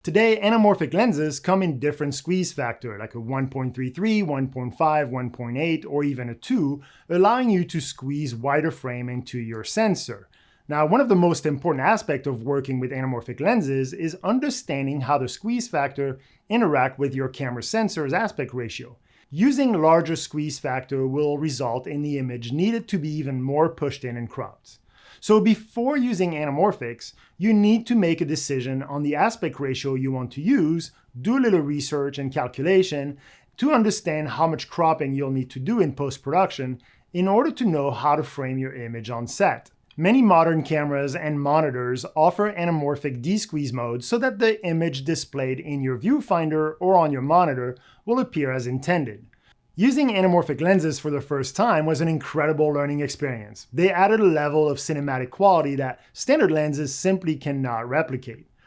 Today, anamorphic lenses come in different squeeze factor, like a 1.33, 1.5, 1.8, or even a 2, allowing you to squeeze wider frame into your sensor. Now, one of the most important aspects of working with anamorphic lenses is understanding how the squeeze factor interact with your camera sensor's aspect ratio. Using larger squeeze factor will result in the image needed to be even more pushed in and cropped. So before using anamorphics, you need to make a decision on the aspect ratio you want to use, do a little research and calculation to understand how much cropping you'll need to do in post-production in order to know how to frame your image on set. Many modern cameras and monitors offer anamorphic de-squeeze mode so that the image displayed in your viewfinder or on your monitor will appear as intended. Using anamorphic lenses for the first time was an incredible learning experience. They added a level of cinematic quality that standard lenses simply cannot replicate.